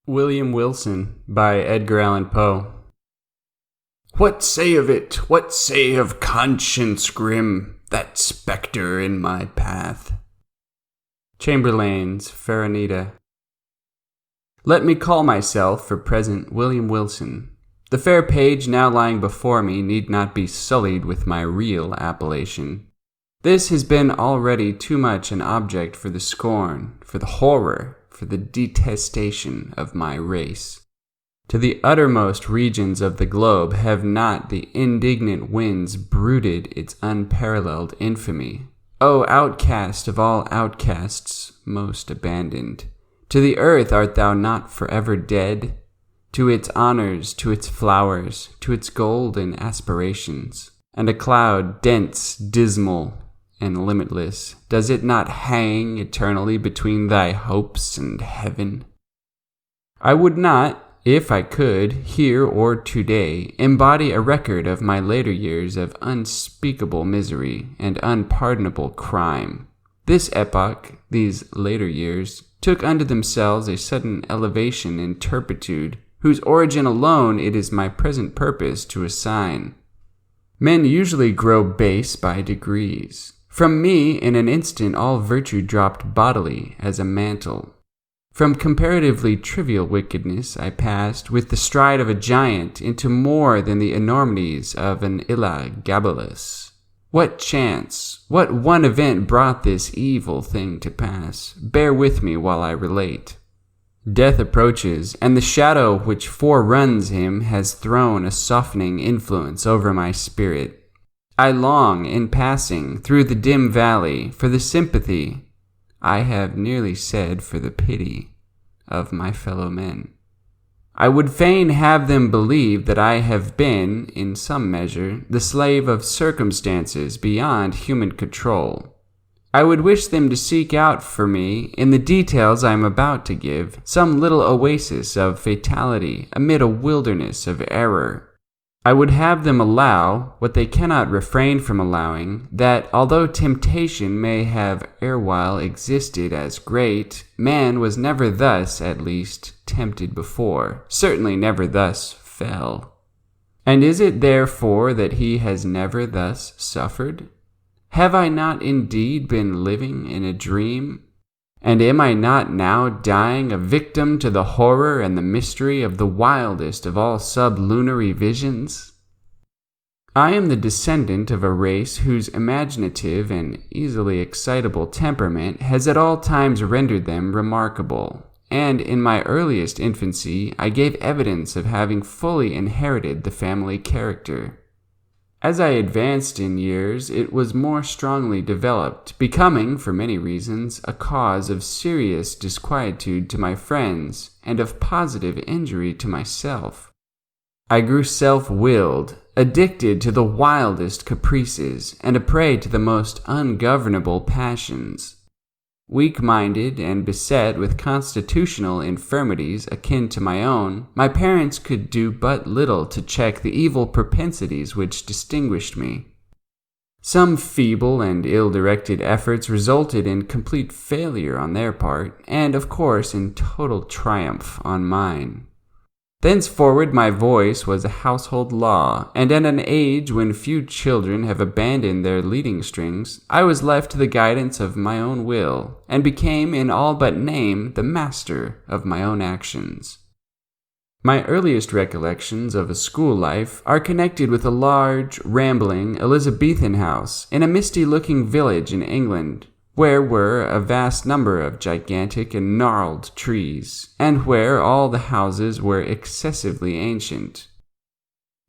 William Wilson by Edgar Allan Poe. What say of it? What say of conscience grim, that spectre in my path? Chamberlain's Farinita. Let me call myself for present William Wilson. The fair page now lying before me need not be sullied with my real appellation. This has been already too much an object for the scorn, for the horror, for the detestation of my race. To the uttermost regions of the globe have not the indignant winds brooded its unparalleled infamy. O outcast of all outcasts, most abandoned! To the earth art thou not forever dead? To its honors, to its flowers, to its golden aspirations, and a cloud dense, dismal, and limitless, does it not hang eternally between thy hopes and heaven? I would not, if I could, here or today, embody a record of my later years of unspeakable misery and unpardonable crime. This epoch, these later years, took unto themselves a sudden elevation in turpitude, whose origin alone it is my present purpose to assign. Men usually grow base by degrees. From me, in an instant, all virtue dropped bodily as a mantle. From comparatively trivial wickedness, I passed, with the stride of a giant, into more than the enormities of an Elagabalus. What chance, what one event brought this evil thing to pass? Bear with me while I relate. Death approaches, and the shadow which foreruns him has thrown a softening influence over my spirit. I long, in passing through the dim valley, for the sympathy, I have nearly said for the pity, of my fellow men. I would fain have them believe that I have been, in some measure, the slave of circumstances beyond human control. I would wish them to seek out for me, in the details I am about to give, some little oasis of fatality amid a wilderness of error. I would have them allow, what they cannot refrain from allowing, that although temptation may have erewhile existed as great, man was never thus, at least, tempted before, certainly never thus fell. And is it therefore that he has never thus suffered? Have I not indeed been living in a dream? And am I not now dying a victim to the horror and the mystery of the wildest of all sublunary visions? I am the descendant of a race whose imaginative and easily excitable temperament has at all times rendered them remarkable, and in my earliest infancy I gave evidence of having fully inherited the family character. As I advanced in years, it was more strongly developed, becoming, for many reasons, a cause of serious disquietude to my friends and of positive injury to myself. I grew self-willed, addicted to the wildest caprices, and a prey to the most ungovernable passions. Weak-minded and beset with constitutional infirmities akin to my own, my parents could do but little to check the evil propensities which distinguished me. Some feeble and ill-directed efforts resulted in complete failure on their part, and of course in total triumph on mine. Thenceforward my voice was a household law, and at an age when few children have abandoned their leading strings, I was left to the guidance of my own will, and became in all but name the master of my own actions. My earliest recollections of a school life are connected with a large, rambling Elizabethan house in a misty-looking village in England, where were a vast number of gigantic and gnarled trees, and where all the houses were excessively ancient.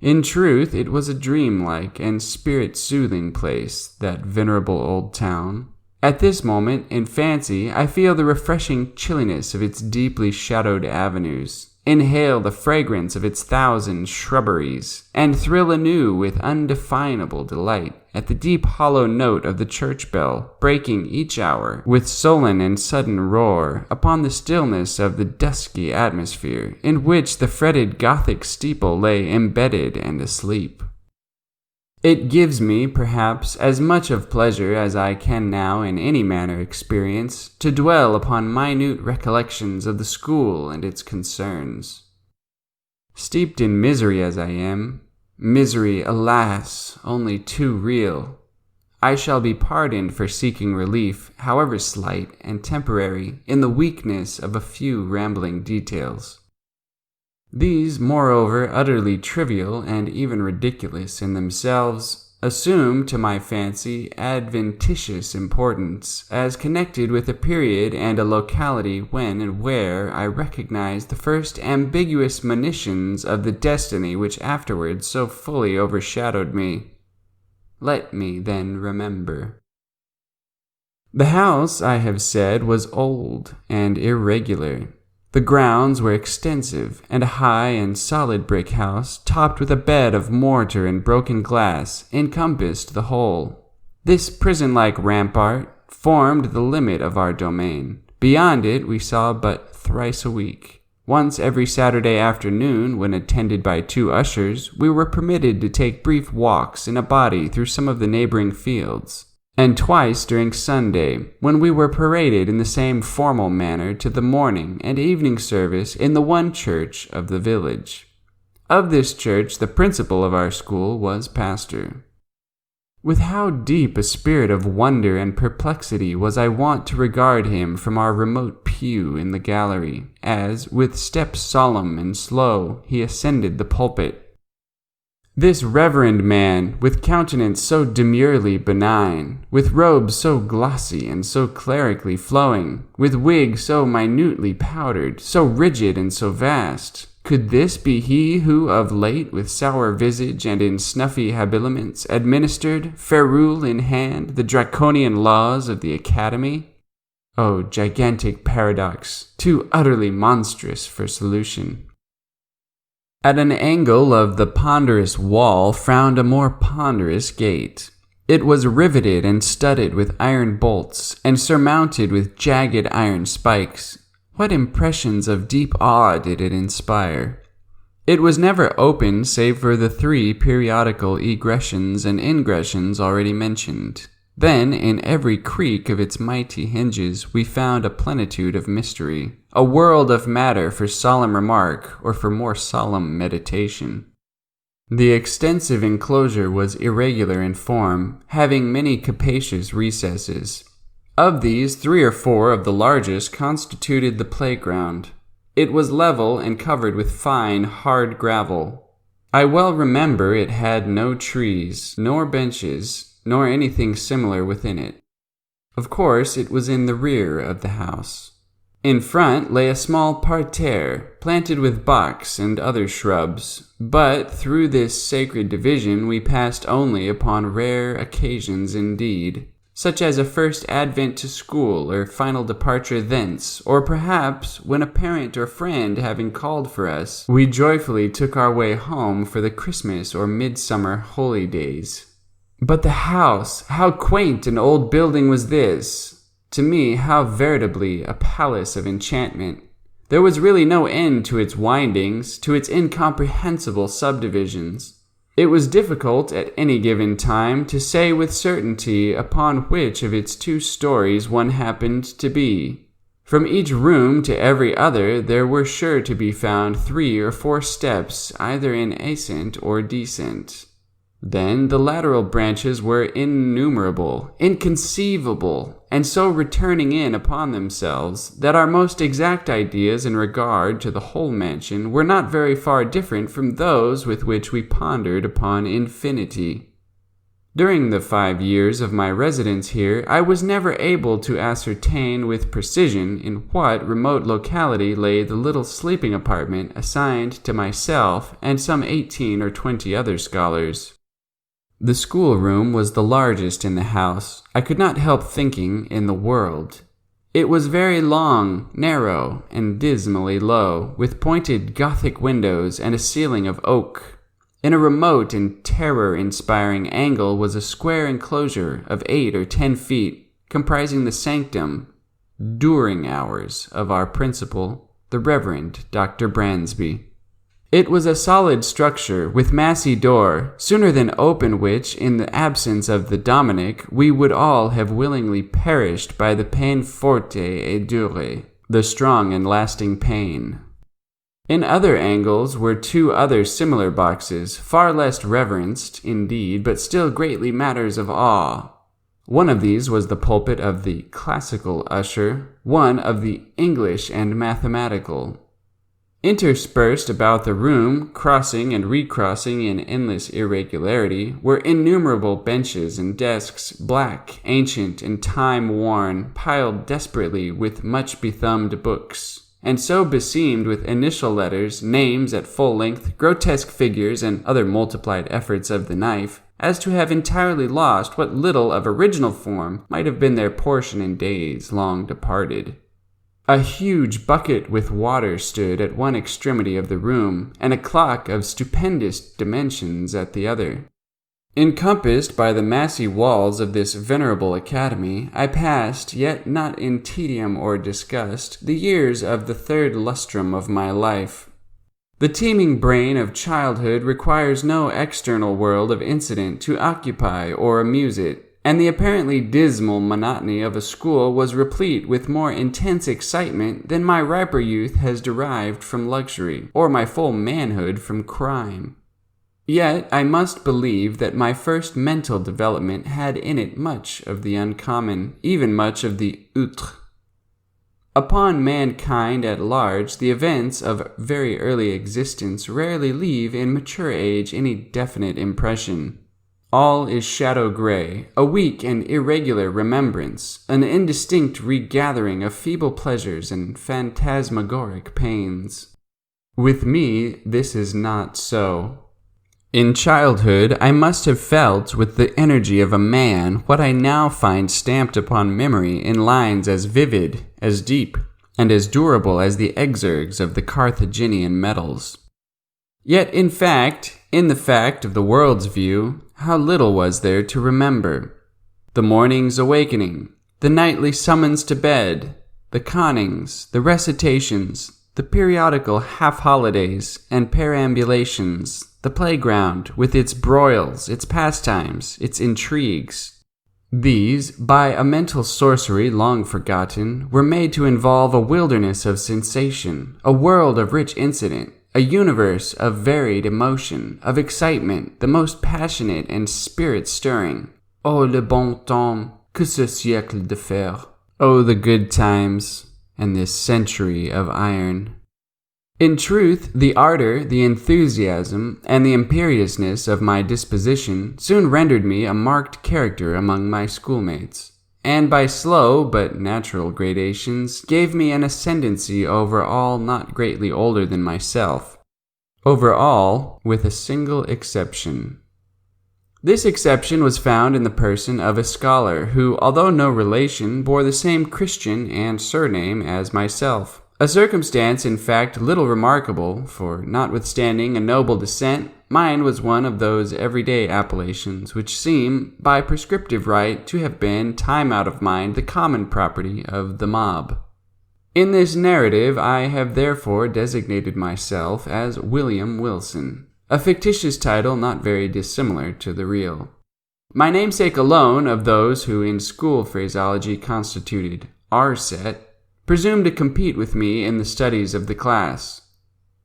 In truth, it was a dreamlike and spirit-soothing place, that venerable old town. At this moment, in fancy, I feel the refreshing chilliness of its deeply shadowed avenues, inhale the fragrance of its thousand shrubberies, and thrill anew with undefinable delight at the deep hollow note of the church bell, breaking each hour with sullen and sudden roar upon the stillness of the dusky atmosphere in which the fretted Gothic steeple lay embedded and asleep. It gives me, perhaps, as much of pleasure as I can now in any manner experience, to dwell upon minute recollections of the school and its concerns. Steeped in misery as I am, misery, alas, only too real, I shall be pardoned for seeking relief, however slight and temporary, in the weakness of a few rambling details. These, moreover, utterly trivial and even ridiculous in themselves, assume, to my fancy, adventitious importance, as connected with a period and a locality when and where I recognize the first ambiguous monitions of the destiny which afterwards so fully overshadowed me. Let me then remember. The house, I have said, was old and irregular. The grounds were extensive, and a high and solid brick house, topped with a bed of mortar and broken glass, encompassed the whole. This prison-like rampart formed the limit of our domain. Beyond it we saw but thrice a week. Once every Saturday afternoon, when attended by 2 ushers, we were permitted to take brief walks in a body through some of the neighboring fields, and twice during Sunday, when we were paraded in the same formal manner to the morning and evening service in the one church of the village. Of this church the principal of our school was pastor. With how deep a spirit of wonder and perplexity was I wont to regard him from our remote pew in the gallery, as, with step solemn and slow, he ascended the pulpit. This reverend man, with countenance so demurely benign, with robes so glossy and so clerically flowing, with wig so minutely powdered, so rigid and so vast, could this be he who of late, with sour visage and in snuffy habiliments, administered, ferule in hand, the draconian laws of the academy? O gigantic paradox, too utterly monstrous for solution! At an angle of the ponderous wall frowned a more ponderous gate. It was riveted and studded with iron bolts, and surmounted with jagged iron spikes. What impressions of deep awe did it inspire! It was never opened save for the 3 periodical egressions and ingressions already mentioned. Then, in every creak of its mighty hinges, we found a plenitude of mystery, a world of matter for solemn remark or for more solemn meditation. The extensive enclosure was irregular in form, having many capacious recesses. Of these, 3 or 4 of the largest constituted the playground. It was level and covered with fine, hard gravel. I well remember it had no trees, nor benches, nor anything similar within it. Of course, it was in the rear of the house. In front lay a small parterre, planted with box and other shrubs, but through this sacred division we passed only upon rare occasions indeed, such as a first advent to school or final departure thence, or perhaps, when a parent or friend having called for us, we joyfully took our way home for the Christmas or midsummer holy days. But the house, how quaint an old building was this! To me, how veritably a palace of enchantment! There was really no end to its windings, to its incomprehensible subdivisions. It was difficult at any given time to say with certainty upon which of its 2 stories one happened to be. From each room to every other there were sure to be found 3 or 4 steps, either in ascent or descent. Then the lateral branches were innumerable, inconceivable, and so returning in upon themselves, that our most exact ideas in regard to the whole mansion were not very far different from those with which we pondered upon infinity. During the 5 years of my residence here, I was never able to ascertain with precision in what remote locality lay the little sleeping apartment assigned to myself and some 18 or 20 other scholars. The schoolroom was the largest in the house, I could not help thinking, in the world. It was very long, narrow, and dismally low, with pointed Gothic windows and a ceiling of oak. In a remote and terror-inspiring angle was a square enclosure of 8 or 10 feet, comprising the sanctum, during hours, of our principal, the Reverend Dr. Bransby. It was a solid structure with massy door, sooner than open which, in the absence of the Dominic, we would all have willingly perished by the peine forte et dure, the strong and lasting pain. In other angles were two other similar boxes, far less reverenced, indeed, but still greatly matters of awe. One of these was the pulpit of the classical usher, one of the English and mathematical. Interspersed about the room, crossing and recrossing in endless irregularity, were innumerable benches and desks, black, ancient, and time-worn, piled desperately with much bethumbed books, and so beseamed with initial letters, names at full length, grotesque figures, and other multiplied efforts of the knife, as to have entirely lost what little of original form might have been their portion in days long departed. A huge bucket with water stood at one extremity of the room, and a clock of stupendous dimensions at the other. Encompassed by the massy walls of this venerable academy, I passed, yet not in tedium or disgust, the years of the third lustrum of my life. The teeming brain of childhood requires no external world of incident to occupy or amuse it, and the apparently dismal monotony of a school was replete with more intense excitement than my riper youth has derived from luxury, or my full manhood from crime. Yet I must believe that my first mental development had in it much of the uncommon, even much of the outre. Upon mankind at large, the events of very early existence rarely leave in mature age any definite impression. All is shadow gray, a weak and irregular remembrance, an indistinct regathering of feeble pleasures and phantasmagoric pains. With me, this is not so. In childhood, I must have felt with the energy of a man what I now find stamped upon memory in lines as vivid, as deep, and as durable as the exergs of the Carthaginian medals. Yet, in the fact of the world's view, how little was there to remember? The morning's awakening, the nightly summons to bed, the connings, the recitations, the periodical half-holidays and perambulations, the playground with its broils, its pastimes, its intrigues. These, by a mental sorcery long forgotten, were made to involve a wilderness of sensation, a world of rich incident, a universe of varied emotion, of excitement, the most passionate and spirit-stirring. Oh, le bon temps, que ce siècle de fer. Oh, the good times, and this century of iron. In truth, the ardor, the enthusiasm, and the imperiousness of my disposition soon rendered me a marked character among my schoolmates, and by slow but natural gradations gave me an ascendancy over all not greatly older than myself, over all with a single exception. This exception was found in the person of a scholar who, although no relation, bore the same Christian and surname as myself, a circumstance in fact little remarkable, for notwithstanding a noble descent, mine was one of those everyday appellations which seem, by prescriptive right, to have been, time out of mind, the common property of the mob. In this narrative I have therefore designated myself as William Wilson, a fictitious title not very dissimilar to the real. My namesake alone of those who in school phraseology constituted our set presumed to compete with me in the studies of the class,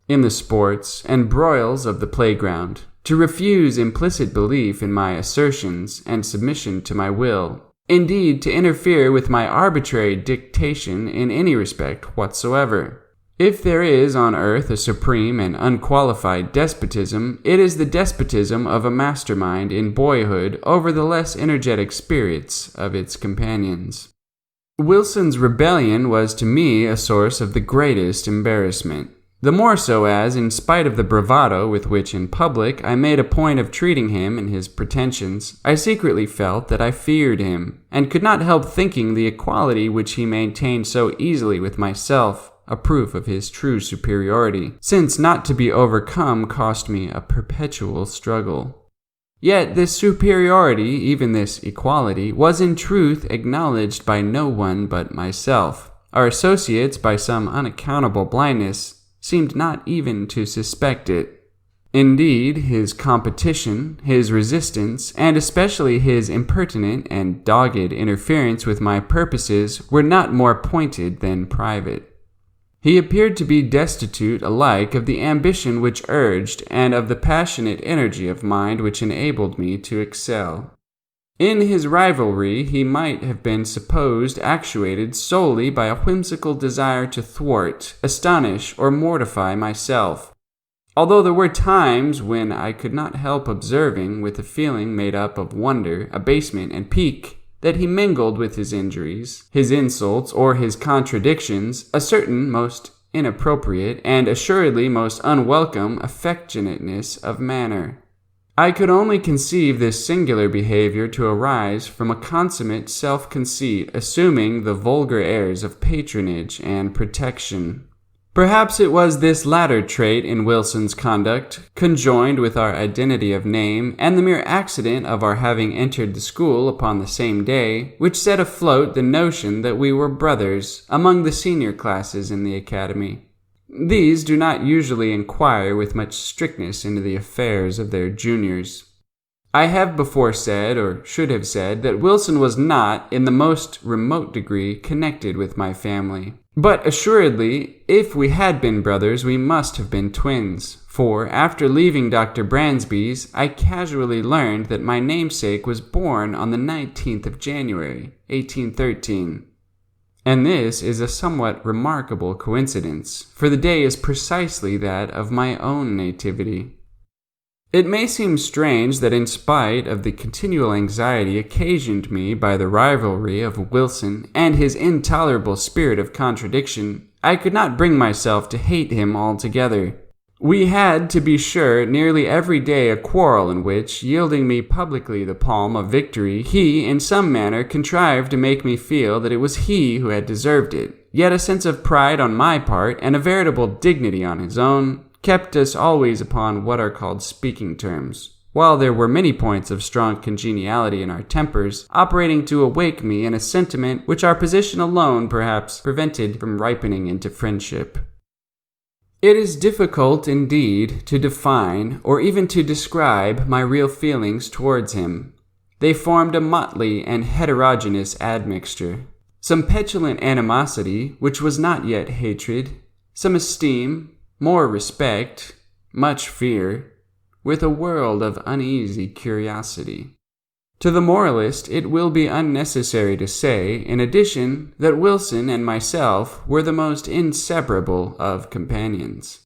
in the sports and broils of the playground, to refuse implicit belief in my assertions and submission to my will, indeed to interfere with my arbitrary dictation in any respect whatsoever. If there is on earth a supreme and unqualified despotism, it is the despotism of a mastermind in boyhood over the less energetic spirits of its companions. Wilson's rebellion was to me a source of the greatest embarrassment, the more so as, in spite of the bravado with which in public I made a point of treating him and his pretensions, I secretly felt that I feared him, and could not help thinking the equality which he maintained so easily with myself a proof of his true superiority, since not to be overcome cost me a perpetual struggle. Yet this superiority, even this equality, was in truth acknowledged by no one but myself. Our associates, by some unaccountable blindness, seemed not even to suspect it. Indeed, his competition, his resistance, and especially his impertinent and dogged interference with my purposes were not more pointed than private. He appeared to be destitute alike of the ambition which urged and of the passionate energy of mind which enabled me to excel. In his rivalry he might have been supposed actuated solely by a whimsical desire to thwart, astonish, or mortify myself, although there were times when I could not help observing, with a feeling made up of wonder, abasement, and pique, that he mingled with his injuries, his insults, or his contradictions, a certain most inappropriate and assuredly most unwelcome affectionateness of manner. I could only conceive this singular behavior to arise from a consummate self-conceit, assuming the vulgar airs of patronage and protection. Perhaps it was this latter trait in Wilson's conduct, conjoined with our identity of name and the mere accident of our having entered the school upon the same day, which set afloat the notion that we were brothers among the senior classes in the academy. These do not usually inquire with much strictness into the affairs of their juniors. I have before said, or should have said, that Wilson was not, in the most remote degree, connected with my family. But assuredly, if we had been brothers, we must have been twins, for after leaving Dr. Bransby's, I casually learned that my namesake was born on the 19th of January, 1813. And this is a somewhat remarkable coincidence, for the day is precisely that of my own nativity. It may seem strange that in spite of the continual anxiety occasioned me by the rivalry of Wilson and his intolerable spirit of contradiction, I could not bring myself to hate him altogether. We had, to be sure, nearly every day a quarrel in which, yielding me publicly the palm of victory, he, in some manner, contrived to make me feel that it was he who had deserved it, yet a sense of pride on my part, and a veritable dignity on his own, kept us always upon what are called speaking terms, while there were many points of strong congeniality in our tempers, operating to awake me in a sentiment which our position alone, perhaps, prevented from ripening into friendship. It is difficult, indeed, to define, or even to describe, my real feelings towards him. They formed a motley and heterogeneous admixture. Some petulant animosity, which was not yet hatred, some esteem, more respect, much fear, with a world of uneasy curiosity. To the moralist, it will be unnecessary to say, in addition, that Wilson and myself were the most inseparable of companions.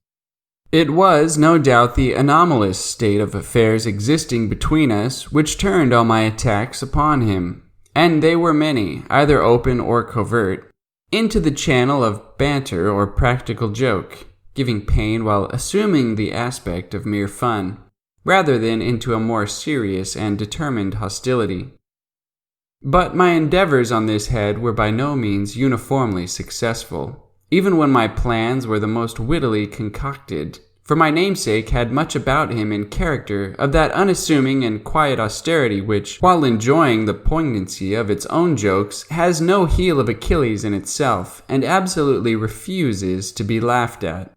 It was, no doubt, the anomalous state of affairs existing between us which turned all my attacks upon him, and they were many, either open or covert, into the channel of banter or practical joke, giving pain while assuming the aspect of mere fun, rather than into a more serious and determined hostility. But my endeavors on this head were by no means uniformly successful, even when my plans were the most wittily concocted, for my namesake had much about him in character of that unassuming and quiet austerity which, while enjoying the poignancy of its own jokes, has no heel of Achilles in itself, and absolutely refuses to be laughed at.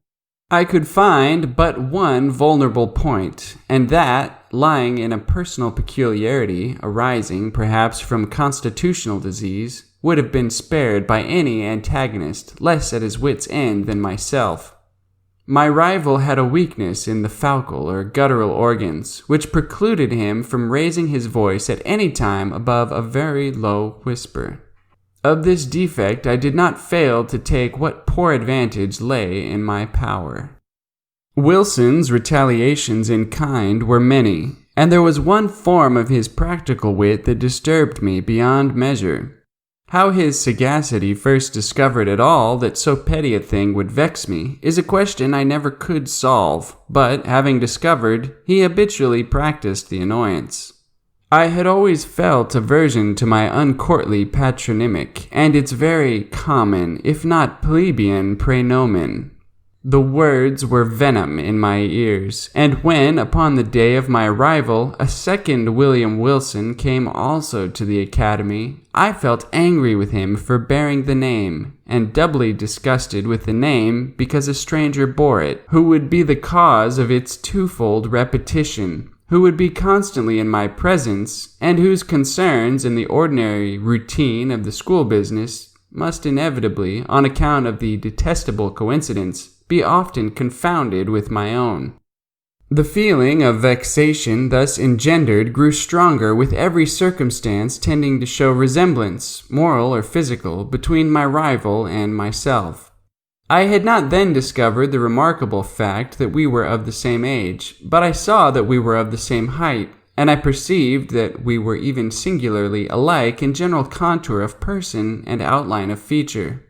I could find but one vulnerable point, and that, lying in a personal peculiarity arising perhaps from constitutional disease, would have been spared by any antagonist less at his wit's end than myself. My rival had a weakness in the faucal or guttural organs, which precluded him from raising his voice at any time above a very low whisper. Of this defect I did not fail to take what poor advantage lay in my power. Wilson's retaliations in kind were many, and there was one form of his practical wit that disturbed me beyond measure. How his sagacity first discovered at all that so petty a thing would vex me is a question I never could solve, but, having discovered, he habitually practiced the annoyance. I had always felt aversion to my uncourtly patronymic and its very common, if not plebeian, praenomen. The words were venom in my ears, and when, upon the day of my arrival, a second William Wilson came also to the academy, I felt angry with him for bearing the name, and doubly disgusted with the name because a stranger bore it, who would be the cause of its twofold repetition, who would be constantly in my presence, and whose concerns in the ordinary routine of the school business must inevitably, on account of the detestable coincidence, be often confounded with my own. The feeling of vexation thus engendered grew stronger with every circumstance tending to show resemblance, moral or physical, between my rival and myself. I had not then discovered the remarkable fact that we were of the same age, but I saw that we were of the same height, and I perceived that we were even singularly alike in general contour of person and outline of feature.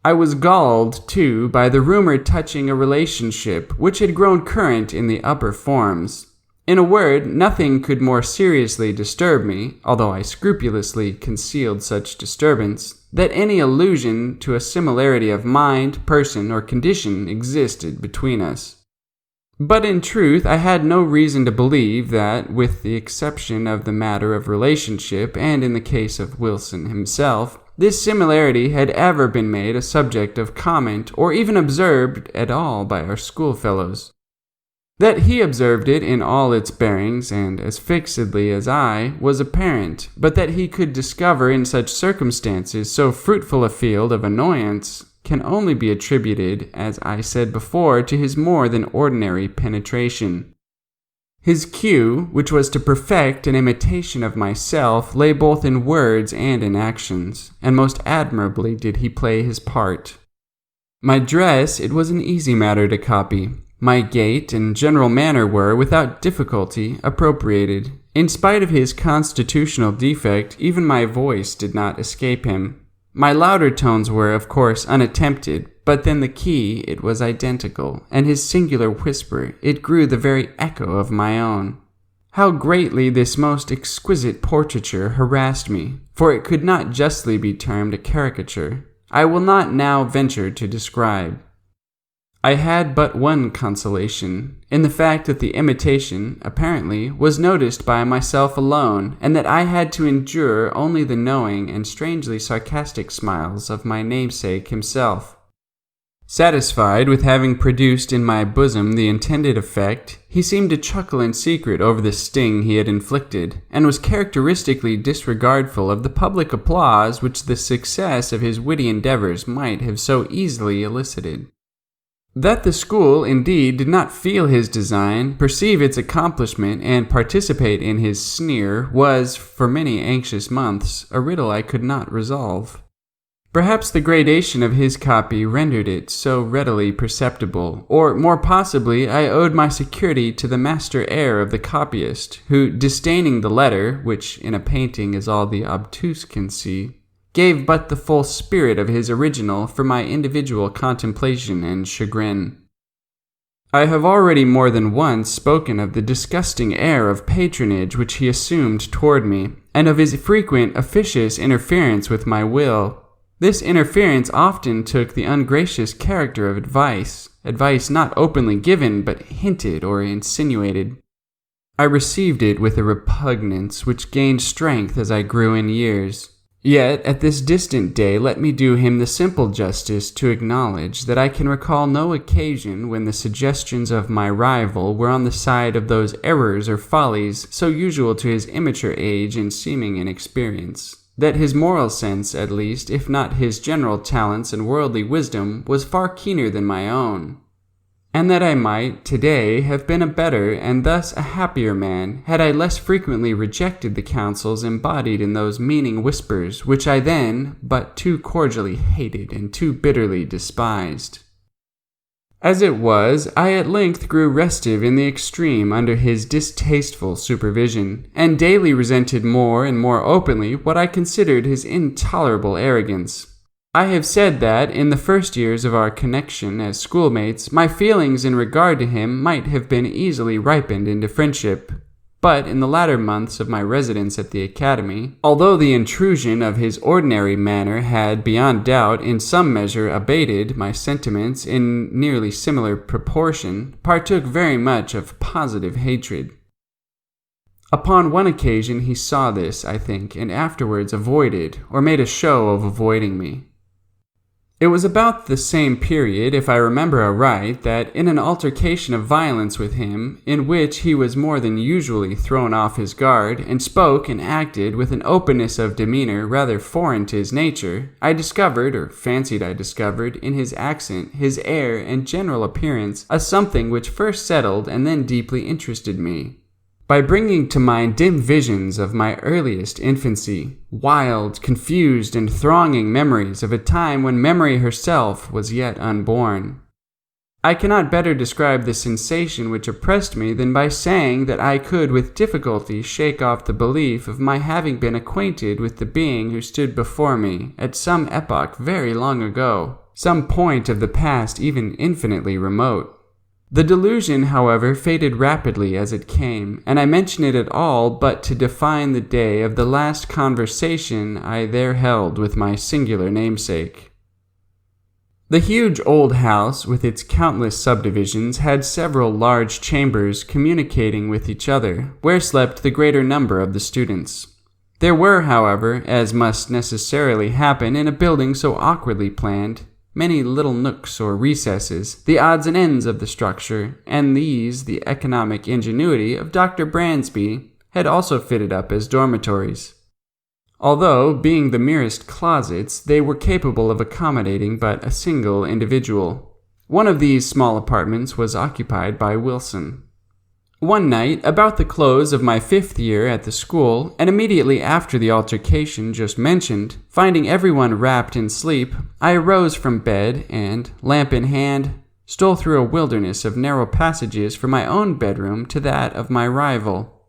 I was galled, too, by the rumor touching a relationship which had grown current in the upper forms. In a word, nothing could more seriously disturb me, although I scrupulously concealed such disturbance, that any allusion to a similarity of mind, person, or condition existed between us. But in truth, I had no reason to believe that, with the exception of the matter of relationship, and in the case of Wilson himself, this similarity had ever been made a subject of comment or even observed at all by our schoolfellows. That he observed it in all its bearings and as fixedly as I was apparent, but that he could discover in such circumstances so fruitful a field of annoyance can only be attributed, as I said before, to his more than ordinary penetration. His cue, which was to perfect an imitation of myself, lay both in words and in actions, and most admirably did he play his part. My dress it was an easy matter to copy. My gait and general manner were, without difficulty, appropriated. In spite of his constitutional defect, even my voice did not escape him. My louder tones were, of course, unattempted, but then the key, it was identical, and his singular whisper, it grew the very echo of my own. How greatly this most exquisite portraiture harassed me, for it could not justly be termed a caricature, I will not now venture to describe. I had but one consolation, in the fact that the imitation, apparently, was noticed by myself alone, and that I had to endure only the knowing and strangely sarcastic smiles of my namesake himself. Satisfied with having produced in my bosom the intended effect, he seemed to chuckle in secret over the sting he had inflicted, and was characteristically disregardful of the public applause which the success of his witty endeavors might have so easily elicited. That the school, indeed, did not feel his design, perceive its accomplishment, and participate in his sneer was, for many anxious months, a riddle I could not resolve. Perhaps the gradation of his copy rendered it so readily perceptible, or more possibly I owed my security to the master air of the copyist, who, disdaining the letter, which in a painting is all the obtuse can see, gave but the full spirit of his original for my individual contemplation and chagrin. I have already more than once spoken of the disgusting air of patronage which he assumed toward me, and of his frequent officious interference with my will. This interference often took the ungracious character of advice not openly given but hinted or insinuated. I received it with a repugnance which gained strength as I grew in years. Yet, at this distant day, let me do him the simple justice to acknowledge that I can recall no occasion when the suggestions of my rival were on the side of those errors or follies so usual to his immature age and seeming inexperience, that his moral sense, at least, if not his general talents and worldly wisdom, was far keener than my own. And that I might, today, have been a better and thus a happier man, had I less frequently rejected the counsels embodied in those meaning whispers which I then but too cordially hated and too bitterly despised. As it was, I at length grew restive in the extreme under his distasteful supervision, and daily resented more and more openly what I considered his intolerable arrogance. I have said that, in the first years of our connection as schoolmates, my feelings in regard to him might have been easily ripened into friendship. But in the latter months of my residence at the academy, although the intrusion of his ordinary manner had, beyond doubt, in some measure abated, my sentiments, in nearly similar proportion, partook very much of positive hatred. Upon one occasion he saw this, I think, and afterwards avoided, or made a show of avoiding me. It was about the same period, if I remember aright, that in an altercation of violence with him, in which he was more than usually thrown off his guard, and spoke and acted with an openness of demeanor rather foreign to his nature, I discovered, or fancied I discovered, in his accent, his air, and general appearance, a something which first settled and then deeply interested me. By bringing to mind dim visions of my earliest infancy, wild, confused, and thronging memories of a time when memory herself was yet unborn. I cannot better describe the sensation which oppressed me than by saying that I could with difficulty shake off the belief of my having been acquainted with the being who stood before me at some epoch very long ago, some point of the past even infinitely remote. The delusion, however, faded rapidly as it came, and I mention it at all but to define the day of the last conversation I there held with my singular namesake. The huge old house, with its countless subdivisions, had several large chambers communicating with each other, where slept the greater number of the students. There were, however, as must necessarily happen in a building so awkwardly planned, many little nooks or recesses, the odds and ends of the structure, and these the economic ingenuity of Dr. Bransby had also fitted up as dormitories. Although, being the merest closets, they were capable of accommodating but a single individual. One of these small apartments was occupied by Wilson. One night, about the close of my 5th year at the school, and immediately after the altercation just mentioned, finding everyone wrapped in sleep, I arose from bed and, lamp in hand, stole through a wilderness of narrow passages from my own bedroom to that of my rival.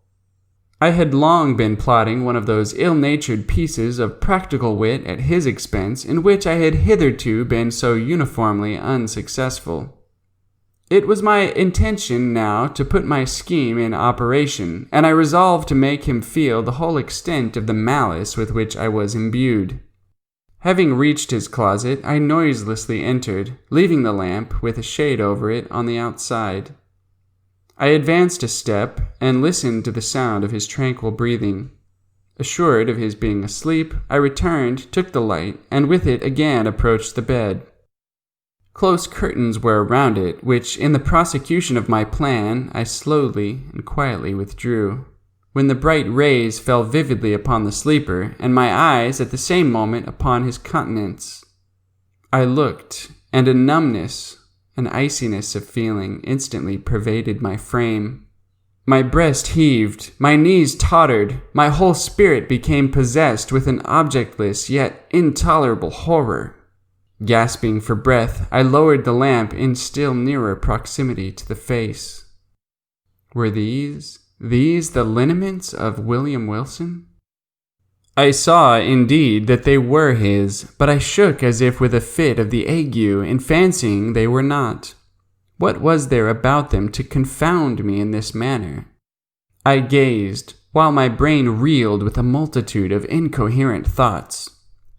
I had long been plotting one of those ill-natured pieces of practical wit at his expense in which I had hitherto been so uniformly unsuccessful. It was my intention now to put my scheme in operation, and I resolved to make him feel the whole extent of the malice with which I was imbued. Having reached his closet, I noiselessly entered, leaving the lamp, with a shade over it, on the outside. I advanced a step, and listened to the sound of his tranquil breathing. Assured of his being asleep, I returned, took the light, and with it again approached the bed. Close curtains were around it, which, in the prosecution of my plan, I slowly and quietly withdrew, when the bright rays fell vividly upon the sleeper, and my eyes at the same moment upon his countenance. I looked, and a numbness, an iciness of feeling instantly pervaded my frame. My breast heaved, my knees tottered, my whole spirit became possessed with an objectless yet intolerable horror. Gasping for breath, I lowered the lamp in still nearer proximity to the face. Were these the lineaments of William Wilson? I saw, indeed, that they were his, but I shook as if with a fit of the ague in fancying they were not. What was there about them to confound me in this manner? I gazed, while my brain reeled with a multitude of incoherent thoughts.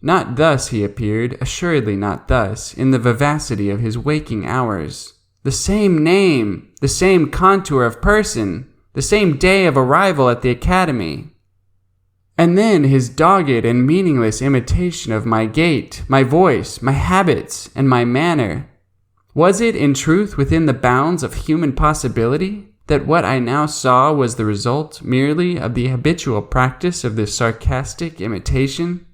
Not thus he appeared, assuredly not thus, in the vivacity of his waking hours. The same name, the same contour of person, the same day of arrival at the academy. And then his dogged and meaningless imitation of my gait, my voice, my habits, and my manner. Was it, in truth, within the bounds of human possibility, that what I now saw was the result merely of the habitual practice of this sarcastic imitation?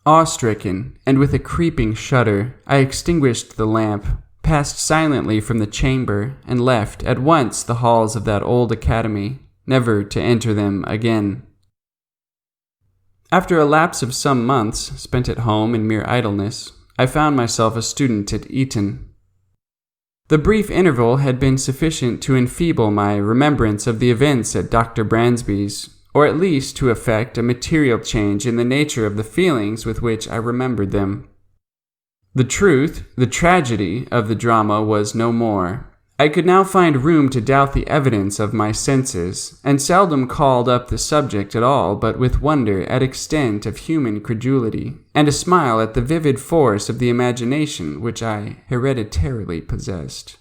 Awe-stricken, and with a creeping shudder, I extinguished the lamp, passed silently from the chamber, and left at once the halls of that old academy, never to enter them again. After a lapse of some months, spent at home in mere idleness, I found myself a student at Eton. The brief interval had been sufficient to enfeeble my remembrance of the events at Dr. Bransby's, or at least to effect a material change in the nature of the feelings with which I remembered them. The truth, the tragedy of the drama was no more. I could now find room to doubt the evidence of my senses, and seldom called up the subject at all but with wonder at extent of human credulity, and a smile at the vivid force of the imagination which I hereditarily possessed.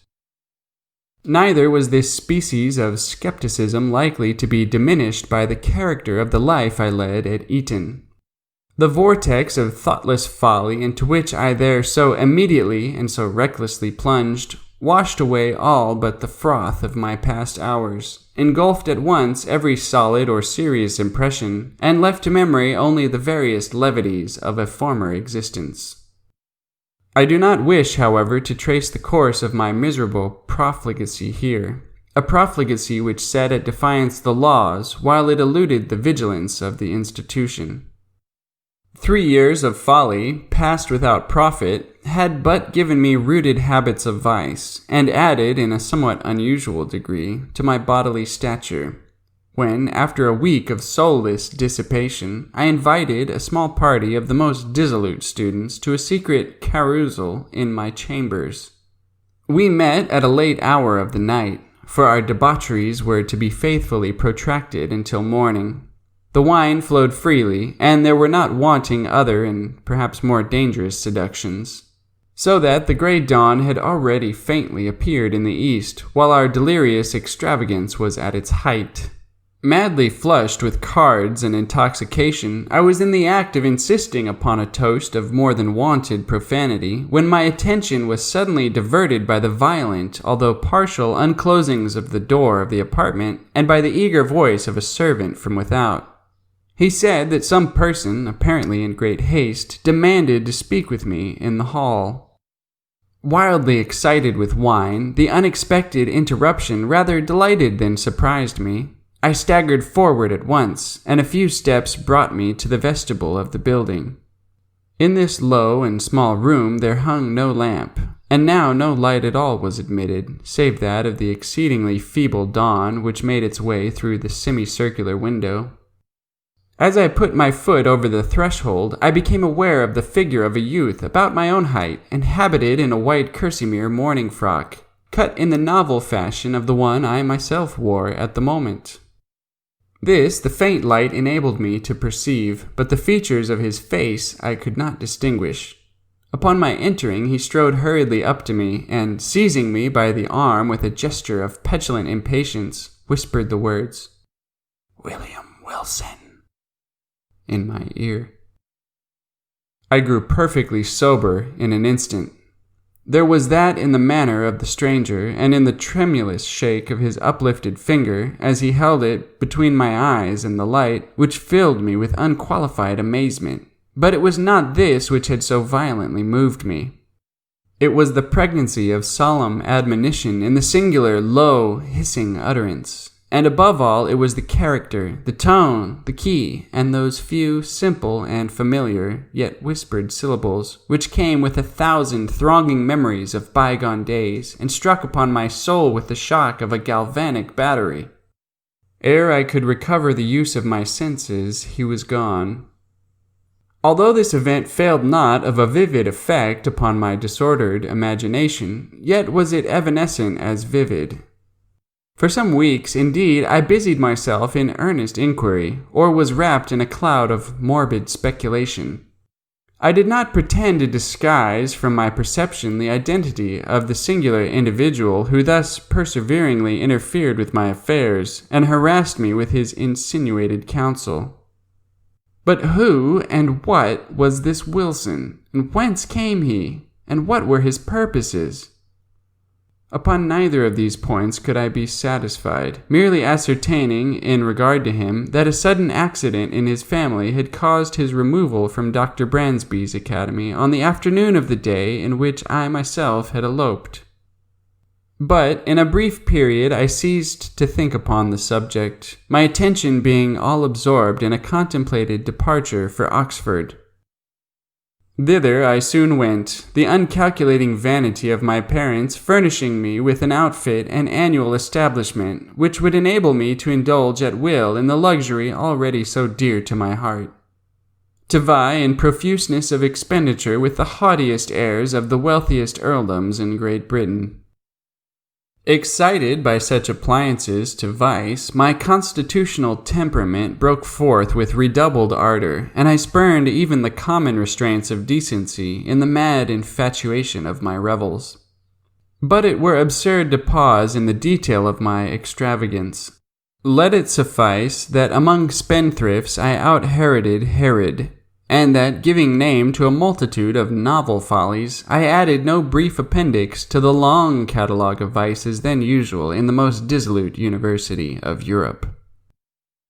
Neither was this species of skepticism likely to be diminished by the character of the life I led at Eton. The vortex of thoughtless folly into which I there so immediately and so recklessly plunged washed away all but the froth of my past hours, engulfed at once every solid or serious impression, and left to memory only the various levities of a former existence. I do not wish, however, to trace the course of my miserable profligacy here, a profligacy which set at defiance the laws while it eluded the vigilance of the institution. 3 years of folly, passed without profit, had but given me rooted habits of vice, and added, in a somewhat unusual degree, to my bodily stature, when, after a week of soulless dissipation, I invited a small party of the most dissolute students to a secret carousal in my chambers. We met at a late hour of the night, for our debaucheries were to be faithfully protracted until morning. The wine flowed freely, and there were not wanting other and perhaps more dangerous seductions, so that the grey dawn had already faintly appeared in the east, while our delirious extravagance was at its height. Madly flushed with cards and intoxication, I was in the act of insisting upon a toast of more than wonted profanity, when my attention was suddenly diverted by the violent, although partial, unclosings of the door of the apartment, and by the eager voice of a servant from without. He said that some person, apparently in great haste, demanded to speak with me in the hall. Wildly excited with wine, the unexpected interruption rather delighted than surprised me. I staggered forward at once, and a few steps brought me to the vestibule of the building. In this low and small room there hung no lamp, and now no light at all was admitted, save that of the exceedingly feeble dawn which made its way through the semicircular window. As I put my foot over the threshold, I became aware of the figure of a youth about my own height and habited in a white kerseymere morning frock, cut in the novel fashion of the one I myself wore at the moment. This the faint light enabled me to perceive, but the features of his face I could not distinguish. Upon my entering, he strode hurriedly up to me, and, seizing me by the arm with a gesture of petulant impatience, whispered the words, "William Wilson," in my ear. I grew perfectly sober in an instant. There was that in the manner of the stranger, and in the tremulous shake of his uplifted finger, as he held it between my eyes and the light, which filled me with unqualified amazement. But it was not this which had so violently moved me. It was the pregnancy of solemn admonition in the singular, low, hissing utterance. And above all, it was the character, the tone, the key, and those few, simple and familiar, yet whispered syllables, which came with 1,000 thronging memories of bygone days, and struck upon my soul with the shock of a galvanic battery. Ere I could recover the use of my senses, he was gone. Although this event failed not of a vivid effect upon my disordered imagination, yet was it evanescent as vivid. For some weeks, indeed, I busied myself in earnest inquiry, or was wrapped in a cloud of morbid speculation. I did not pretend to disguise from my perception the identity of the singular individual who thus perseveringly interfered with my affairs, and harassed me with his insinuated counsel. But who and what was this Wilson, and whence came he, and what were his purposes? Upon neither of these points could I be satisfied, merely ascertaining, in regard to him, that a sudden accident in his family had caused his removal from Dr. Bransby's academy on the afternoon of the day in which I myself had eloped. But in a brief period I ceased to think upon the subject, my attention being all absorbed in a contemplated departure for Oxford. Thither I soon went, the uncalculating vanity of my parents furnishing me with an outfit and annual establishment which would enable me to indulge at will in the luxury already so dear to my heart, to vie in profuseness of expenditure with the haughtiest heirs of the wealthiest earldoms in Great Britain. Excited by such appliances to vice, my constitutional temperament broke forth with redoubled ardor, and I spurned even the common restraints of decency in the mad infatuation of my revels. But it were absurd to pause in the detail of my extravagance. Let it suffice that among spendthrifts I out-Heroded Herod, and that, giving name to a multitude of novel follies, I added no brief appendix to the long catalogue of vices then usual in the most dissolute university of Europe.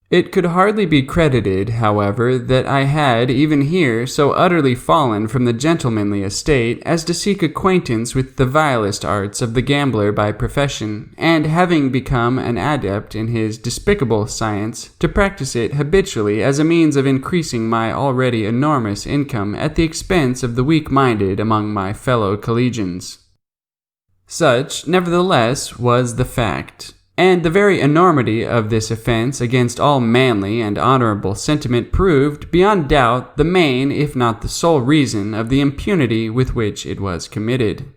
It could hardly be credited, however, that I had, even here, so utterly fallen from the gentlemanly estate as to seek acquaintance with the vilest arts of the gambler by profession, and having become an adept in his despicable science, to practice it habitually as a means of increasing my already enormous income at the expense of the weak-minded among my fellow collegians. Such, nevertheless, was the fact. And the very enormity of this offense against all manly and honorable sentiment proved, beyond doubt, the main, if not the sole reason of the impunity with which it was committed.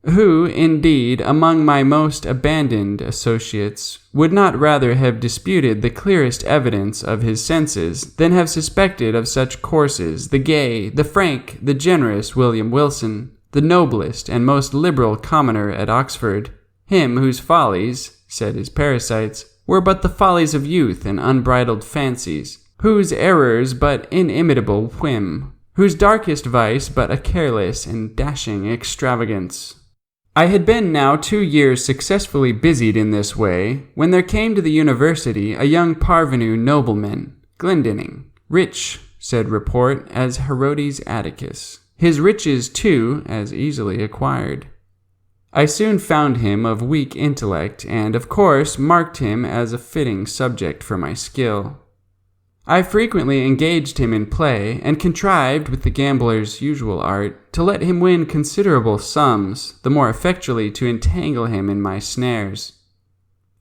Who, indeed, among my most abandoned associates, would not rather have disputed the clearest evidence of his senses than have suspected of such courses the gay, the frank, the generous William Wilson, the noblest and most liberal commoner at Oxford, him whose follies, said his parasites, were but the follies of youth and unbridled fancies, whose errors but inimitable whim, whose darkest vice but a careless and dashing extravagance. I had been now 2 years successfully busied in this way, when there came to the university a young parvenu nobleman, Glendinning, rich, said report, as Herodes Atticus, his riches, too, as easily acquired. I soon found him of weak intellect, and, of course, marked him as a fitting subject for my skill. I frequently engaged him in play, and contrived, with the gambler's usual art, to let him win considerable sums, the more effectually to entangle him in my snares.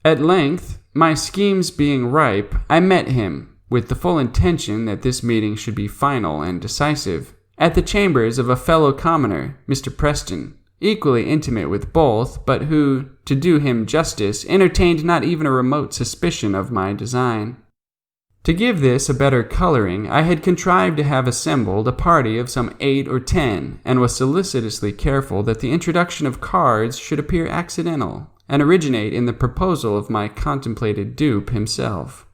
At length, my schemes being ripe, I met him, with the full intention that this meeting should be final and decisive, at the chambers of a fellow commoner, Mr. Preston, equally intimate with both, but who, to do him justice, entertained not even a remote suspicion of my design. To give this a better coloring, I had contrived to have assembled a party of some 8 or 10, and was solicitously careful that the introduction of cards should appear accidental, and originate in the proposal of my contemplated dupe himself.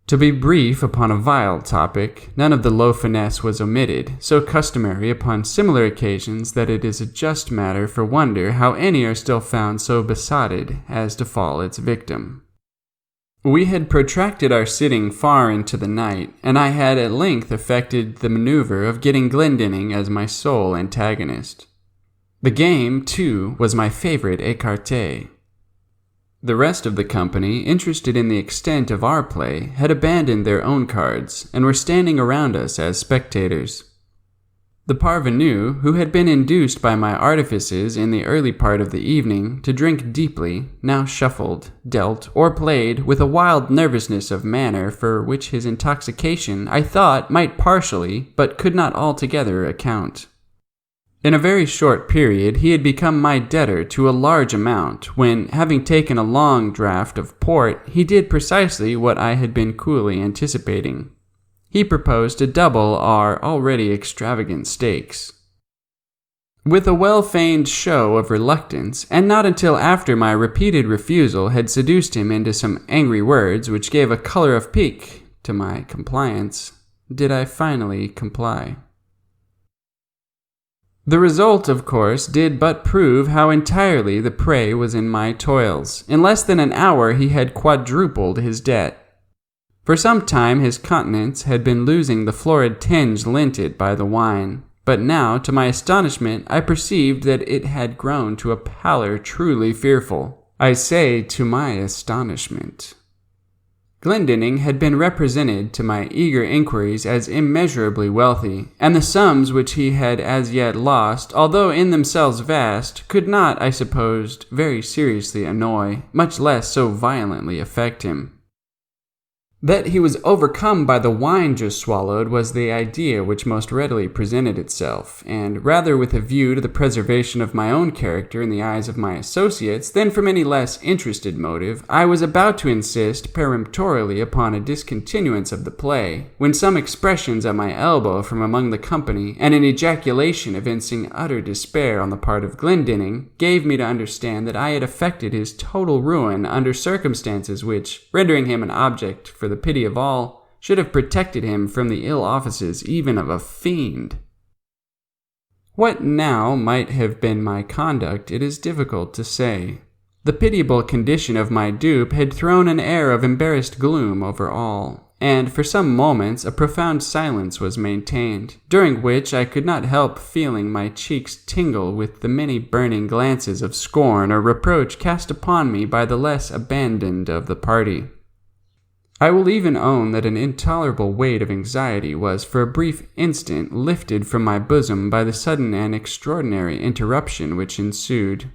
To be brief upon a vile topic, none of the low finesse was omitted, so customary upon similar occasions that it is a just matter for wonder how any are still found so besotted as to fall its victim. We had protracted our sitting far into the night, and I had at length effected the maneuver of getting Glendinning as my sole antagonist. The game, too, was my favorite écarté. The rest of the company, interested in the extent of our play, had abandoned their own cards, and were standing around us as spectators. The parvenu, who had been induced by my artifices in the early part of the evening to drink deeply, now shuffled, dealt, or played with a wild nervousness of manner for which his intoxication, I thought, might partially, but could not altogether account. In a very short period he had become my debtor to a large amount, when, having taken a long draught of port, he did precisely what I had been coolly anticipating. He proposed to double our already extravagant stakes. With a well-feigned show of reluctance, and not until after my repeated refusal had seduced him into some angry words which gave a color of pique to my compliance, did I finally comply. The result, of course, did but prove how entirely the prey was in my toils. In less than an hour he had quadrupled his debt. For some time his countenance had been losing the florid tinge lent it by the wine, but now, to my astonishment, I perceived that it had grown to a pallor truly fearful. I say, to my astonishment. Glendinning had been represented to my eager inquiries as immeasurably wealthy, and the sums which he had as yet lost, although in themselves vast, could not, I supposed, very seriously annoy, much less so violently affect him. That he was overcome by the wine just swallowed was the idea which most readily presented itself, and rather with a view to the preservation of my own character in the eyes of my associates than from any less interested motive, I was about to insist peremptorily upon a discontinuance of the play, when some expressions at my elbow from among the company, and an ejaculation evincing utter despair on the part of Glendinning, gave me to understand that I had effected his total ruin under circumstances which, rendering him an object for the pity of all, should have protected him from the ill offices even of a fiend. What now might have been my conduct, it is difficult to say. The pitiable condition of my dupe had thrown an air of embarrassed gloom over all, and for some moments a profound silence was maintained, during which I could not help feeling my cheeks tingle with the many burning glances of scorn or reproach cast upon me by the less abandoned of the party. I will even own that an intolerable weight of anxiety was for a brief instant lifted from my bosom by the sudden and extraordinary interruption which ensued.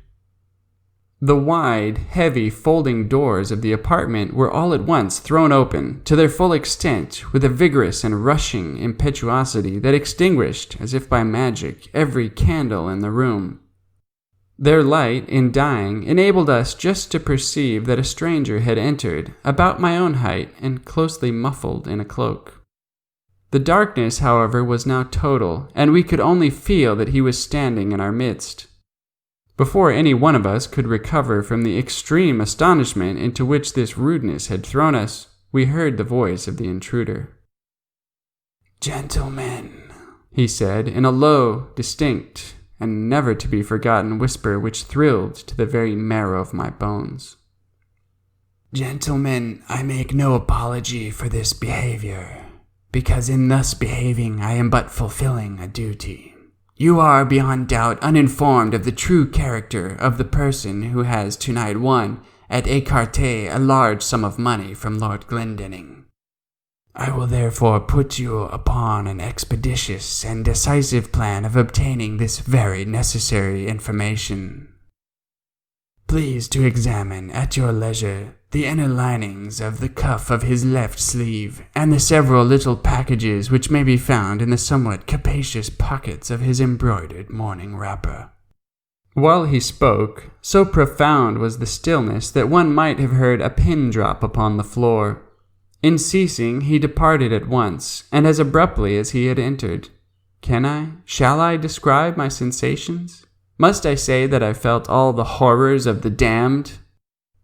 The wide, heavy, folding doors of the apartment were all at once thrown open to their full extent with a vigorous and rushing impetuosity that extinguished, as if by magic, every candle in the room. Their light, in dying, enabled us just to perceive that a stranger had entered, about my own height and closely muffled in a cloak. The darkness, however, was now total, and we could only feel that he was standing in our midst. Before any one of us could recover from the extreme astonishment into which this rudeness had thrown us, we heard the voice of the intruder. "Gentlemen," he said in a low, distinct, and never-to-be-forgotten whisper which thrilled to the very marrow of my bones. "Gentlemen, I make no apology for this behavior, because in thus behaving I am but fulfilling a duty. You are beyond doubt uninformed of the true character of the person who has tonight won at écarté a large sum of money from Lord Glendinning. I will therefore put you upon an expeditious and decisive plan of obtaining this very necessary information. Please to examine at your leisure the inner linings of the cuff of his left sleeve and the several little packages which may be found in the somewhat capacious pockets of his embroidered morning wrapper." While he spoke, so profound was the stillness that one might have heard a pin drop upon the floor. In ceasing, he departed at once, and as abruptly as he had entered. Shall I describe my sensations? Must I say that I felt all the horrors of the damned?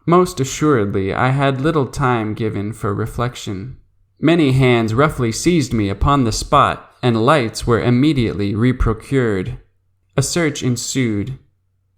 Most assuredly, I had little time given for reflection. Many hands roughly seized me upon the spot, and lights were immediately reprocured. A search ensued.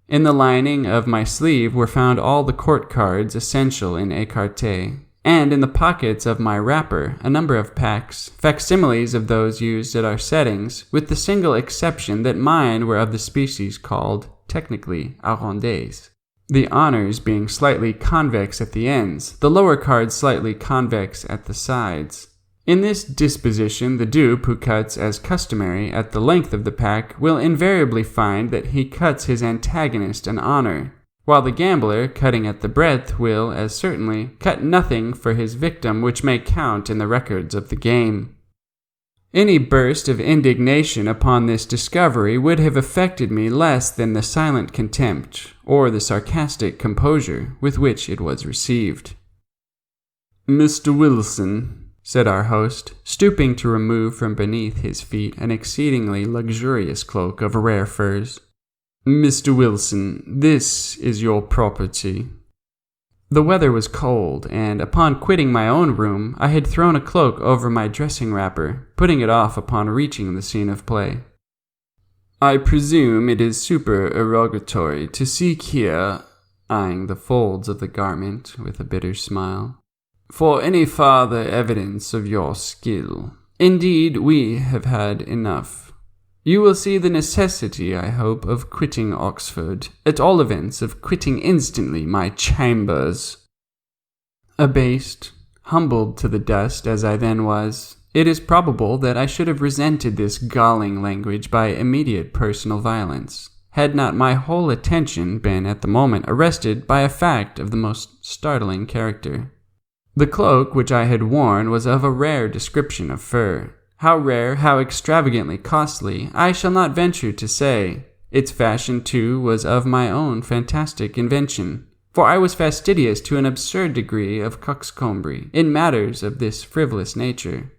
In the lining of my sleeve were found all the court cards essential in écarté, and in the pockets of my wrapper a number of packs, facsimiles of those used at our settings, with the single exception that mine were of the species called, technically, arrondés, the honors being slightly convex at the ends, the lower cards slightly convex at the sides. In this disposition, the dupe who cuts as customary at the length of the pack will invariably find that he cuts his antagonist an honor, while the gambler, cutting at the breadth, will, as certainly, cut nothing for his victim which may count in the records of the game. Any burst of indignation upon this discovery would have affected me less than the silent contempt, or the sarcastic composure, with which it was received. "Mr. Wilson," said our host, stooping to remove from beneath his feet an exceedingly luxurious cloak of rare furs. "Mr. Wilson, this is your property." The weather was cold, and upon quitting my own room, I had thrown a cloak over my dressing wrapper, putting it off upon reaching the scene of play. "I presume it is supererogatory to seek here," eyeing the folds of the garment with a bitter smile, "for any farther evidence of your skill. Indeed, we have had enough. You will see the necessity, I hope, of quitting Oxford, at all events of quitting instantly my chambers." Abased, humbled to the dust as I then was, it is probable that I should have resented this galling language by immediate personal violence, had not my whole attention been at the moment arrested by a fact of the most startling character. The cloak which I had worn was of a rare description of fur. How rare, how extravagantly costly, I shall not venture to say. Its fashion, too, was of my own fantastic invention, for I was fastidious to an absurd degree of coxcombry in matters of this frivolous nature.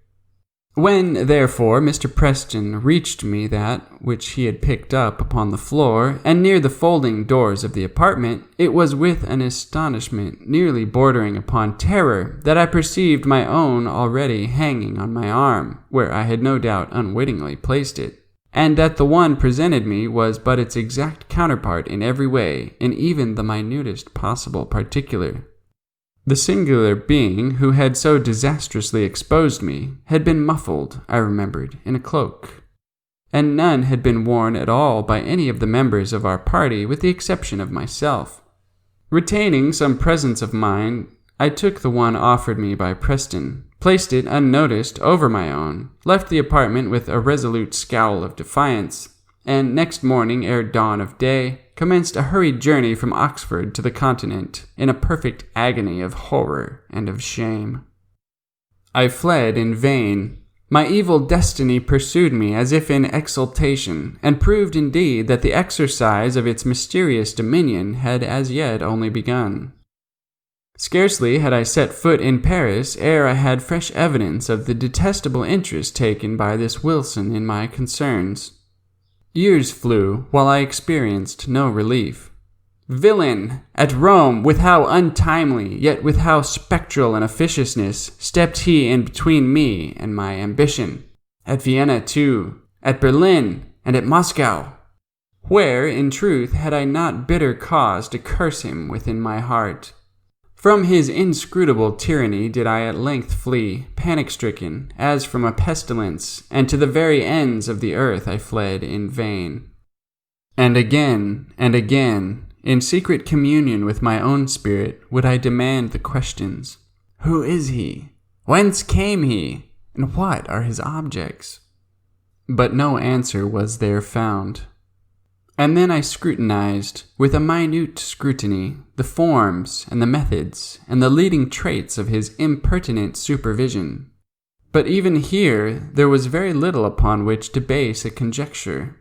When, therefore, Mr. Preston reached me that which he had picked up upon the floor, and near the folding doors of the apartment, it was with an astonishment nearly bordering upon terror that I perceived my own already hanging on my arm, where I had no doubt unwittingly placed it, and that the one presented me was but its exact counterpart in every way, in even the minutest possible particular. The singular being who had so disastrously exposed me had been muffled, I remembered, in a cloak, and none had been worn at all by any of the members of our party with the exception of myself. Retaining some presence of mind, I took the one offered me by Preston, placed it unnoticed over my own, left the apartment with a resolute scowl of defiance, and next morning, ere dawn of day, commenced a hurried journey from Oxford to the Continent, in a perfect agony of horror and of shame. I fled in vain. My evil destiny pursued me as if in exultation, and proved indeed that the exercise of its mysterious dominion had as yet only begun. Scarcely had I set foot in Paris ere I had fresh evidence of the detestable interest taken by this Wilson in my concerns. Years flew, while I experienced no relief. Villain! At Rome, with how untimely, yet with how spectral an officiousness, stepped he in between me and my ambition. At Vienna, too, at Berlin, and at Moscow. Where, in truth, had I not bitter cause to curse him within my heart? From his inscrutable tyranny did I at length flee, panic-stricken, as from a pestilence, and to the very ends of the earth I fled in vain. And again, in secret communion with my own spirit, would I demand the questions. Who is he? Whence came he? And what are his objects? But no answer was there found. And then I scrutinized, with a minute scrutiny, the forms and the methods and the leading traits of his impertinent supervision. But even here there was very little upon which to base a conjecture.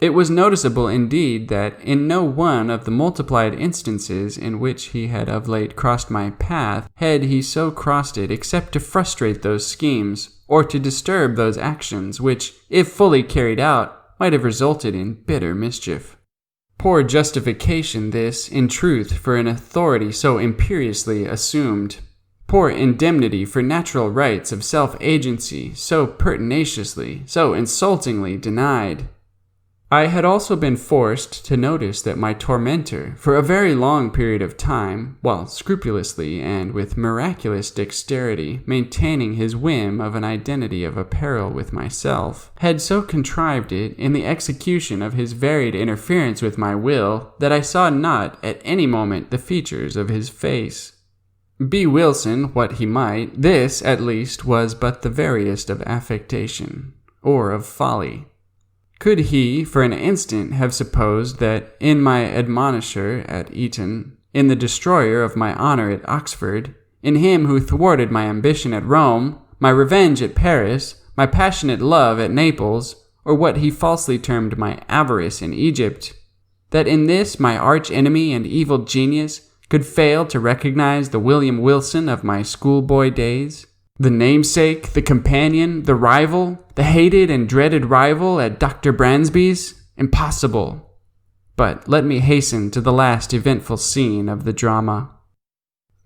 It was noticeable indeed that in no one of the multiplied instances in which he had of late crossed my path had he so crossed it except to frustrate those schemes, or to disturb those actions which, if fully carried out, might have resulted in bitter mischief. Poor justification this, in truth, for an authority so imperiously assumed. Poor indemnity for natural rights of self-agency so pertinaciously, so insultingly denied. I had also been forced to notice that my tormentor, for a very long period of time, while scrupulously and with miraculous dexterity maintaining his whim of an identity of apparel with myself, had so contrived it in the execution of his varied interference with my will that I saw not at any moment the features of his face. Be Wilson what he might, this, at least, was but the veriest of affectation, or of folly. Could he, for an instant, have supposed that in my admonisher at Eton, in the destroyer of my honor at Oxford, in him who thwarted my ambition at Rome, my revenge at Paris, my passionate love at Naples, or what he falsely termed my avarice in Egypt, that in this my arch-enemy and evil genius could fail to recognize the William Wilson of my schoolboy days? The namesake, the companion, the rival, the hated and dreaded rival at Dr. Bransby's? Impossible. But let me hasten to the last eventful scene of the drama.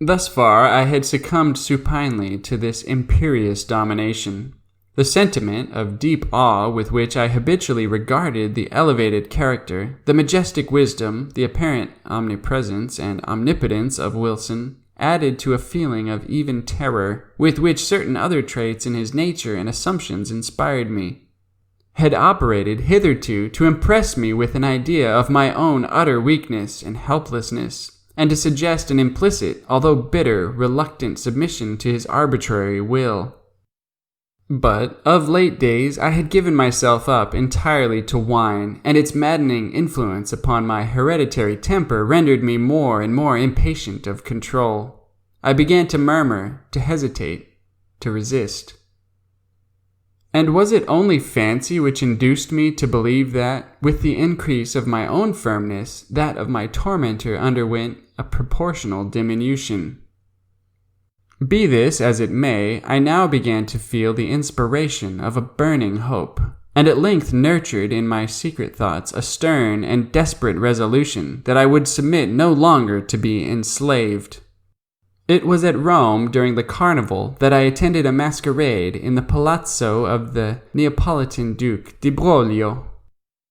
Thus far I had succumbed supinely to this imperious domination. The sentiment of deep awe with which I habitually regarded the elevated character, the majestic wisdom, the apparent omnipresence and omnipotence of Wilson, added to a feeling of even terror, with which certain other traits in his nature and assumptions inspired me, had operated hitherto to impress me with an idea of my own utter weakness and helplessness, and to suggest an implicit, although bitter, reluctant submission to his arbitrary will. But of late days I had given myself up entirely to wine, and its maddening influence upon my hereditary temper rendered me more and more impatient of control. I began to murmur, to hesitate, to resist. And was it only fancy which induced me to believe that, with the increase of my own firmness, that of my tormentor underwent a proportional diminution? Be this as it may, I now began to feel the inspiration of a burning hope, and at length nurtured in my secret thoughts a stern and desperate resolution that I would submit no longer to be enslaved. It was at Rome during the Carnival that I attended a masquerade in the palazzo of the Neapolitan Duke di Broglio.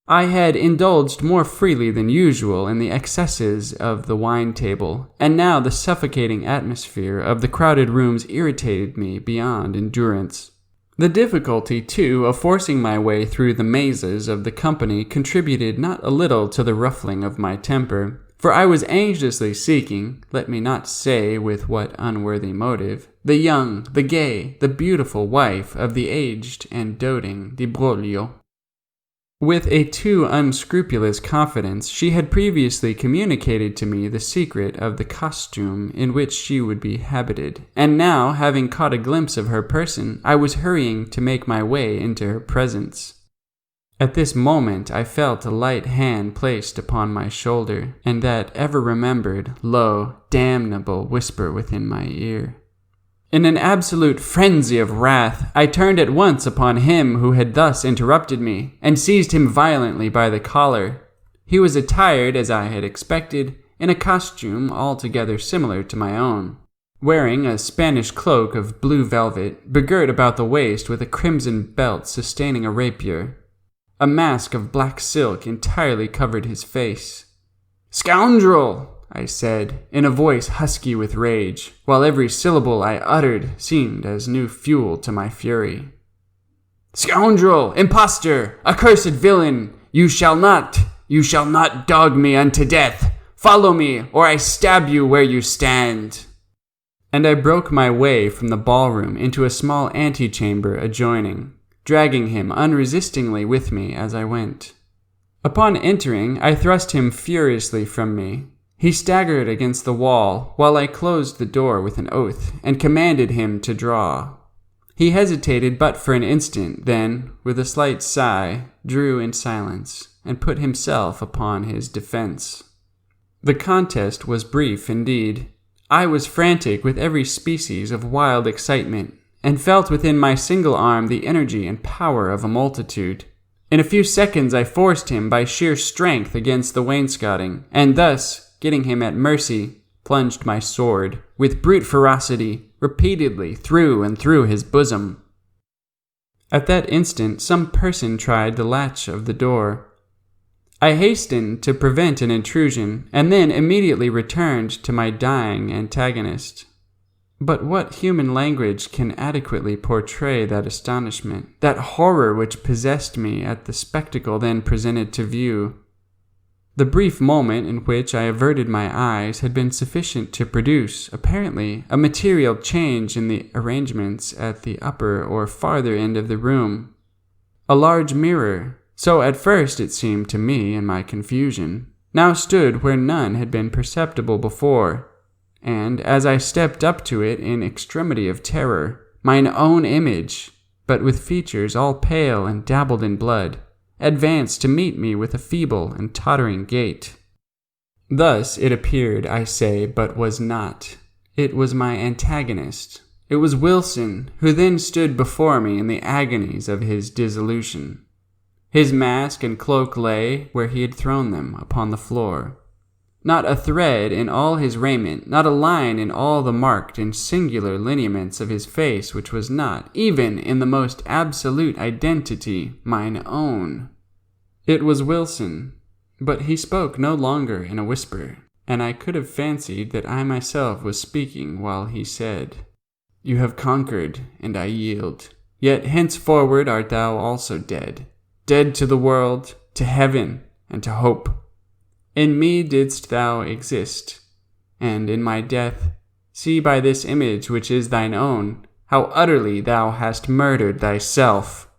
I had indulged more freely than usual in the excesses of the wine table, and now the suffocating atmosphere of the crowded rooms irritated me beyond endurance. The difficulty, too, of forcing my way through the mazes of the company contributed not a little to the ruffling of my temper, for I was anxiously seeking, let me not say with what unworthy motive, the young, the gay, the beautiful wife of the aged and doting di Broglio. With a too unscrupulous confidence, she had previously communicated to me the secret of the costume in which she would be habited, and now, having caught a glimpse of her person, I was hurrying to make my way into her presence. At this moment I felt a light hand placed upon my shoulder, and that ever-remembered, low, damnable whisper within my ear. In an absolute frenzy of wrath, I turned at once upon him who had thus interrupted me, and seized him violently by the collar. He was attired, as I had expected, in a costume altogether similar to my own, wearing a Spanish cloak of blue velvet, begirt about the waist with a crimson belt sustaining a rapier. A mask of black silk entirely covered his face. "Scoundrel!" I said, in a voice husky with rage, while every syllable I uttered seemed as new fuel to my fury. "Scoundrel! Impostor! Accursed villain! You shall not dog me unto death! Follow me, or I stab you where you stand!" And I broke my way from the ballroom into a small antechamber adjoining, dragging him unresistingly with me as I went. Upon entering, I thrust him furiously from me. He staggered against the wall, while I closed the door with an oath, and commanded him to draw. He hesitated but for an instant, then, with a slight sigh, drew in silence, and put himself upon his defense. The contest was brief indeed. I was frantic with every species of wild excitement, and felt within my single arm the energy and power of a multitude. In a few seconds I forced him by sheer strength against the wainscoting, and thus, getting him at mercy, plunged my sword, with brute ferocity, repeatedly through and through his bosom. At that instant some person tried the latch of the door. I hastened to prevent an intrusion, and then immediately returned to my dying antagonist. But what human language can adequately portray that astonishment, that horror which possessed me at the spectacle then presented to view? The brief moment in which I averted my eyes had been sufficient to produce, apparently, a material change in the arrangements at the upper or farther end of the room. A large mirror, so at first it seemed to me in my confusion, now stood where none had been perceptible before, and as I stepped up to it in extremity of terror, mine own image, but with features all pale and dabbled in blood, advanced to meet me with a feeble and tottering gait. Thus it appeared, I say, but was not. It was my antagonist. It was Wilson, who then stood before me in the agonies of his dissolution. His mask and cloak lay where he had thrown them, upon the floor. Not a thread in all his raiment, not a line in all the marked and singular lineaments of his face which was not, even in the most absolute identity, mine own. It was Wilson, but he spoke no longer in a whisper, and I could have fancied that I myself was speaking while he said, "You have conquered, and I yield. Yet henceforward art thou also dead, dead to the world, to heaven, and to hope. In me didst thou exist, and in my death, see by this image which is thine own, how utterly thou hast murdered thyself."